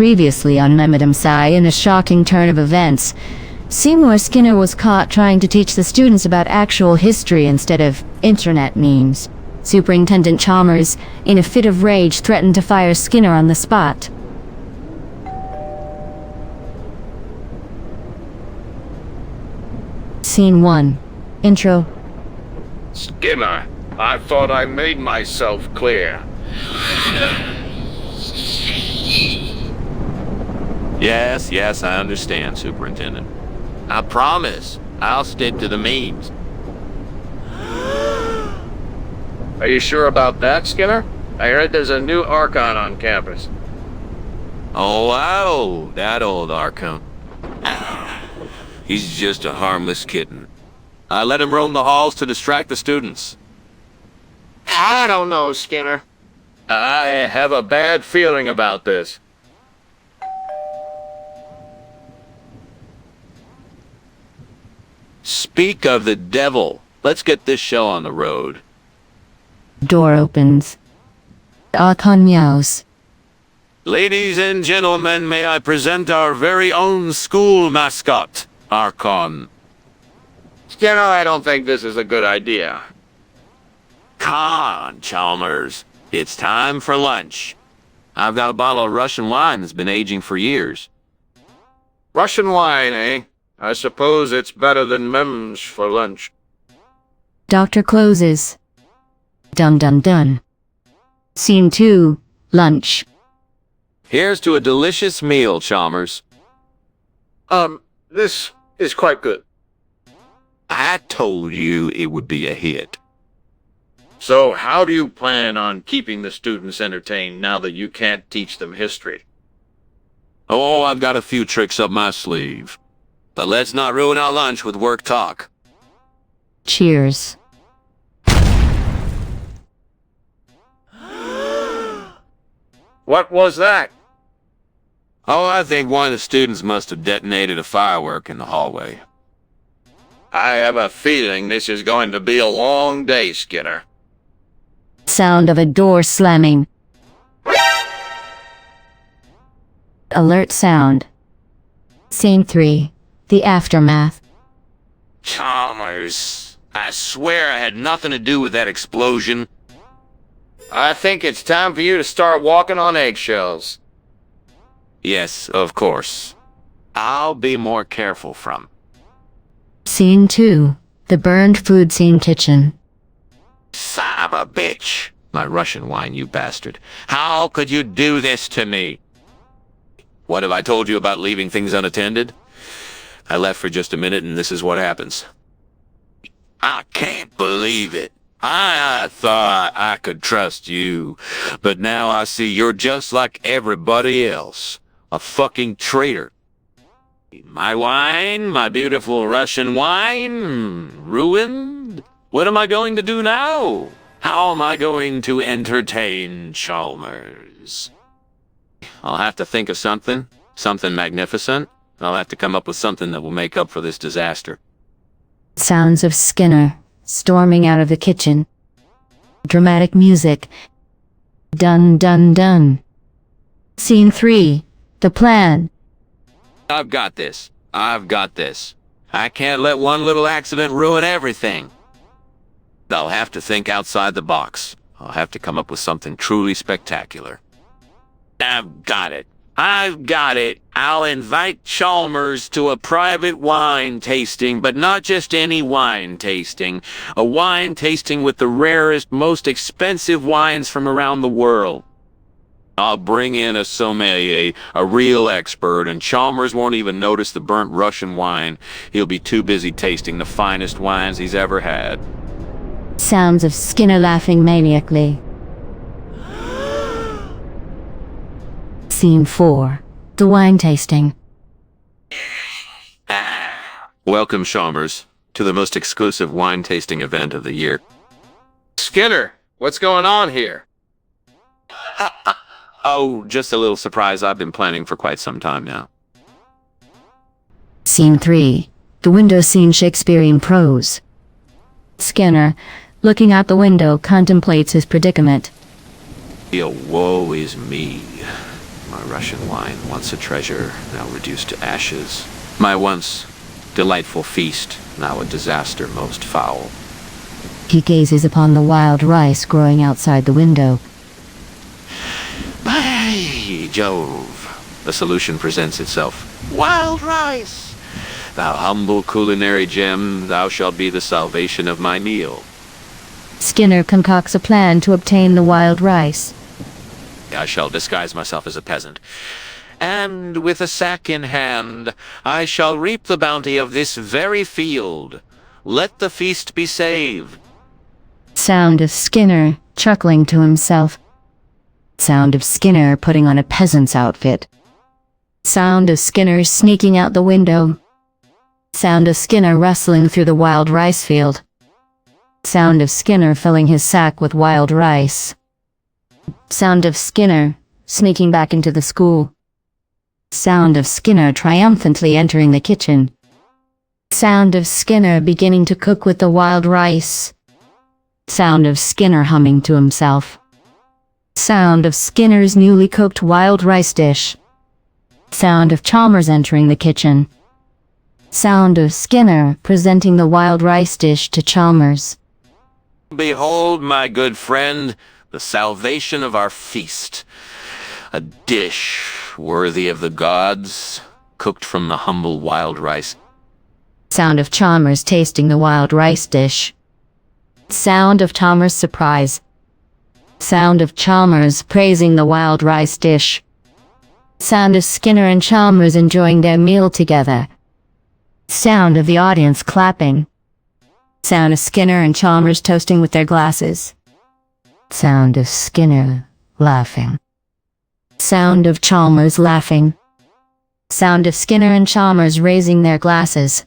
Previously on Memmedum Psi, in a shocking turn of events, Seymour Skinner was caught trying to teach the students about actual history instead of internet memes. Superintendent Chalmers, in a fit of rage, threatened to fire Skinner on the spot. Scene 1. Intro. Skinner, I thought I made myself clear. Yes, I understand, Superintendent. I promise, I'll stick to the memes. Are you sure about that, Skinner? I heard there's a new Archon on campus. Oh, wow, that old Archon. He's just a harmless kitten. I let him roam the halls to distract the students. I don't know, Skinner. I have a bad feeling about this. Speak of the devil. Let's get this show on the road. Door opens. Archon meows. Ladies and gentlemen, may I present our very own school mascot, Archon. Skinner, I don't think this is a good idea. Come on, Chalmers. It's time for lunch. I've got a bottle of Russian wine that's been aging for years. Russian wine, eh? I suppose it's better than memes for lunch. Doctor closes. Dun dun dun. Scene 2. Lunch. Here's to a delicious meal, Chalmers. This is quite good. I told you it would be a hit. So how do you plan on keeping the students entertained now that you can't teach them history? Oh, I've got a few tricks up my sleeve. But let's not ruin our lunch with work talk. Cheers. What was that? Oh, I think one of the students must have detonated a firework in the hallway. I have a feeling this is going to be a long day, Skinner. Sound of a door slamming. Alert sound. Scene 3. The aftermath. Chalmers, I swear I had nothing to do with that explosion. I think it's time for you to start walking on eggshells. Yes, of course. I'll be more careful from. Scene 2. The burned food scene kitchen. Son of a bitch. My Russian wine, you bastard. How could you do this to me? What have I told you about leaving things unattended? I left for just a minute and this is what happens. I can't believe it. I thought I could trust you, but now I see you're just like everybody else. A fucking traitor. My wine, my beautiful Russian wine, ruined? What am I going to do now? How am I going to entertain Chalmers? I'll have to think of something magnificent. I'll have to come up with something that will make up for this disaster. Sounds of Skinner storming out of the kitchen. Dramatic music. Dun dun dun. Scene 3. The plan. I've got this. I can't let one little accident ruin everything. I'll have to think outside the box. I'll have to come up with something truly spectacular. I've got it. I'll invite Chalmers to a private wine tasting, but not just any wine tasting. A wine tasting with the rarest, most expensive wines from around the world. I'll bring in a sommelier, a real expert, and Chalmers won't even notice the burnt Russian wine. He'll be too busy tasting the finest wines he's ever had. Sounds of Skinner laughing maniacally. Scene 4. The wine tasting. Welcome, Chalmers, to the most exclusive wine tasting event of the year. Skinner, what's going on here? Oh, just a little surprise I've been planning for quite some time now. Scene 3. The window scene Shakespearean prose. Skinner, looking out the window, contemplates his predicament. Woe is me. My My Russian wine, once a treasure, now reduced to ashes. My once delightful feast, now a disaster most foul. He gazes upon the wild rice growing outside the window. By Jove, the solution presents itself. Wild rice! Thou humble culinary gem, thou shalt be the salvation of my meal. Skinner concocts a plan to obtain the wild rice. I shall disguise myself as a peasant, and with a sack in hand, I shall reap the bounty of this very field. Let the feast be saved. Sound of Skinner chuckling to himself. Sound of Skinner putting on a peasant's outfit. Sound of Skinner sneaking out the window. Sound of Skinner rustling through the wild rice field. Sound of Skinner filling his sack with wild rice. Sound of Skinner sneaking back into the school. Sound of Skinner triumphantly entering the kitchen. Sound of Skinner beginning to cook with the wild rice. Sound of Skinner humming to himself. Sound of Skinner's newly cooked wild rice dish. Sound of Chalmers entering the kitchen. Sound of Skinner presenting the wild rice dish to Chalmers. Behold, my good friend, the salvation of our feast. A dish worthy of the gods, cooked from the humble wild rice. Sound of Chalmers tasting the wild rice dish. Sound of Chalmers' surprise. Sound of Chalmers praising the wild rice dish. Sound of Skinner and Chalmers enjoying their meal together. Sound of the audience clapping. Sound of Skinner and Chalmers toasting with their glasses. Sound of Skinner laughing. Sound of Chalmers laughing. Sound of Skinner and Chalmers raising their glasses.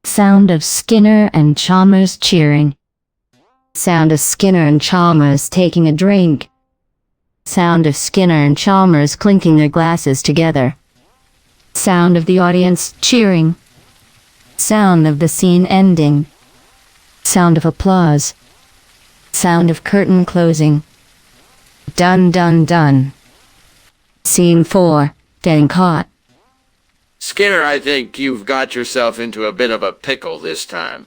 Sound of Skinner and Chalmers cheering. Sound of Skinner and Chalmers taking a drink. Sound of Skinner and Chalmers clinking their glasses together. Sound of the audience cheering. Sound of the scene ending. Sound of applause. Sound of curtain closing. Done, done, done. Scene 4. Getting caught. Skinner, I think you've got yourself into a bit of a pickle this time.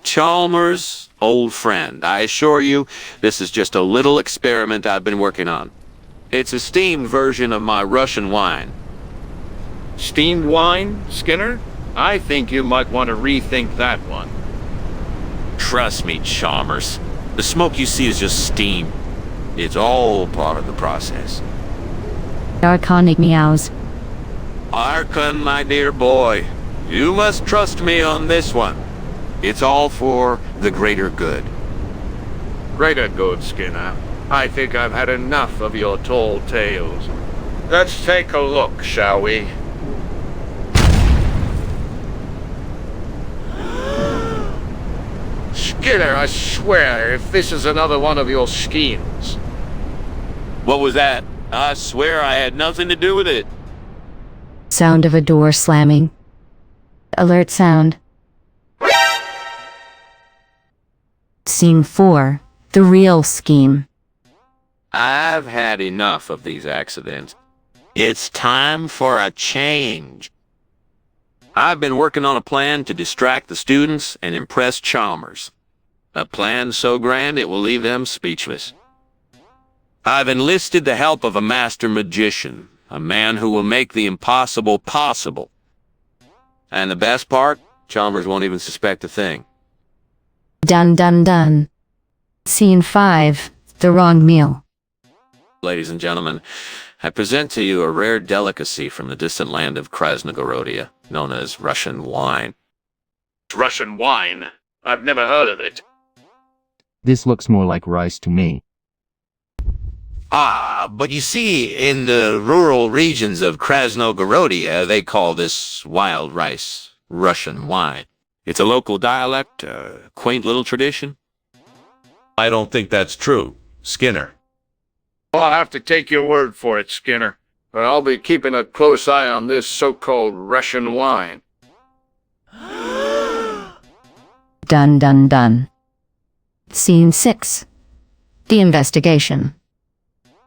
Chalmers, old friend, I assure you, this is just a little experiment I've been working on. It's a steamed version of my Russian wine. Steamed wine, Skinner? I think you might want to rethink that one. Trust me, Chalmers. The smoke you see is just steam. It's all part of the process. Arconic meows. Archon, my dear boy, you must trust me on this one. It's all for the greater good. Greater good, Skinner. I think I've had enough of your tall tales. Let's take a look, shall we? Skinner, I swear, if this is another one of your schemes. What was that? I swear I had nothing to do with it. Sound of a door slamming. Alert sound. Scene 4. The real scheme. I've had enough of these accidents. It's time for a change. I've been working on a plan to distract the students and impress Chalmers. A plan so grand it will leave them speechless. I've enlisted the help of a master magician, a man who will make the impossible possible. And the best part, Chalmers won't even suspect a thing. Done, done, done. Scene 5. The wrong meal. Ladies and gentlemen, I present to you a rare delicacy from the distant land of Krasnogorodia, known as Russian wine. Russian wine? I've never heard of it. This looks more like rice to me. But you see, in the rural regions of Krasnogorodia, they call this wild rice Russian wine. It's a local dialect, a quaint little tradition. I don't think that's true, Skinner. Well, I'll have to take your word for it, Skinner. But I'll be keeping a close eye on this so-called Russian wine. Done, done, done. Scene 6. The investigation.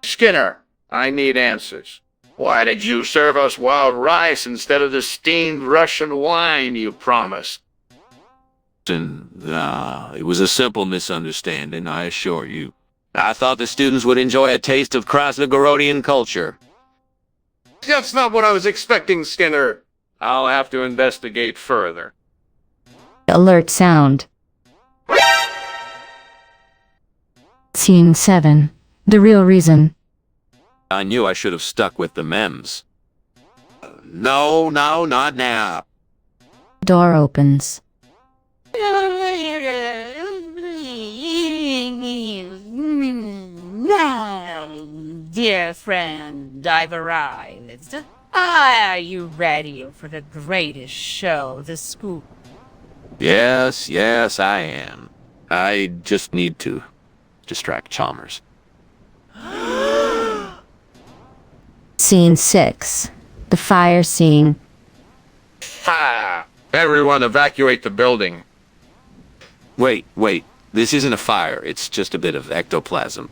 Skinner, I need answers. Why did you serve us wild rice instead of the steamed Russian wine you promised? It was a simple misunderstanding, I assure you. I thought the students would enjoy a taste of Krasnogorodian culture. That's not what I was expecting, Skinner. I'll have to investigate further. Alert sound. Scene 7. The real reason. I knew I should have stuck with the memes. No, not now. Door opens. Dear friend, I've arrived. Are you ready for the greatest show the school? Yes, I am. I just need to distract Chalmers. Scene 6. The fire scene. Ha! Everyone evacuate the building. Wait. This isn't a fire. It's just a bit of ectoplasm.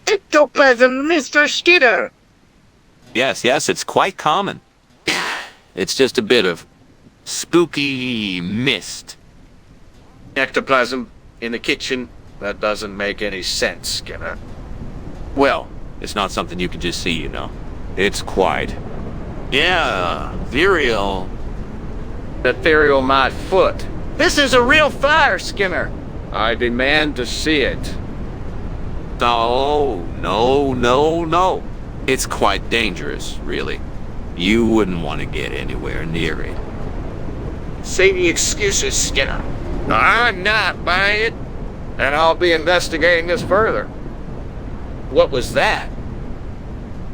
Ectoplasm, Mr. Skinner! Yes, it's quite common. It's just a bit of spooky mist. Ectoplasm in the kitchen? That doesn't make any sense, Skinner. Well, it's not something you can just see, you know. It's quite... yeah, ethereal. Ethereal my foot. This is a real fire, Skinner. I demand to see it. Oh, no. It's quite dangerous, really. You wouldn't want to get anywhere near it. Say the excuses, Skinner. I'm not buying it, and I'll be investigating this further. What was that?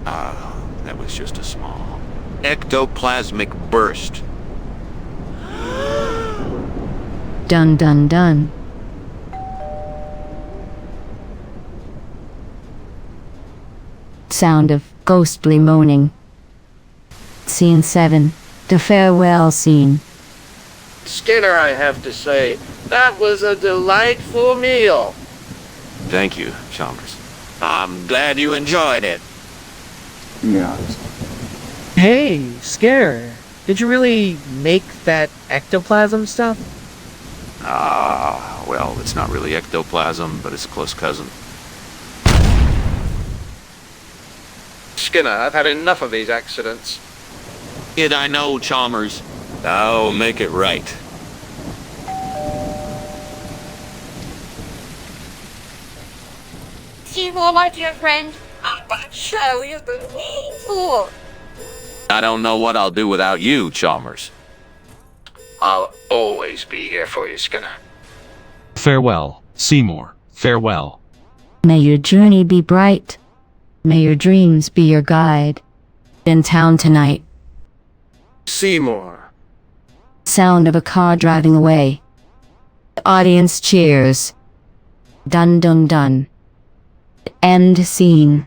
That was just a small ectoplasmic burst. Dun. Sound of ghostly moaning. Scene 7. The farewell scene. Skinner, I have to say, that was a delightful meal. Thank you, Chalmers. I'm glad you enjoyed it. Hey, Scare, did you really make that ectoplasm stuff? Well, it's not really ectoplasm, but it's a close cousin. Skinner, I've had enough of these accidents. Kid, I know, Chalmers. I'll make it right. Seymour, my dear friend, I'm going to show you the fool. I don't know what I'll do without you, Chalmers. I'll always be here for you, Skinner. Farewell, Seymour. Farewell. May your journey be bright. May your dreams be your guide. In town tonight. Seymour. Sound of a car driving away. The audience cheers. Dun. End scene.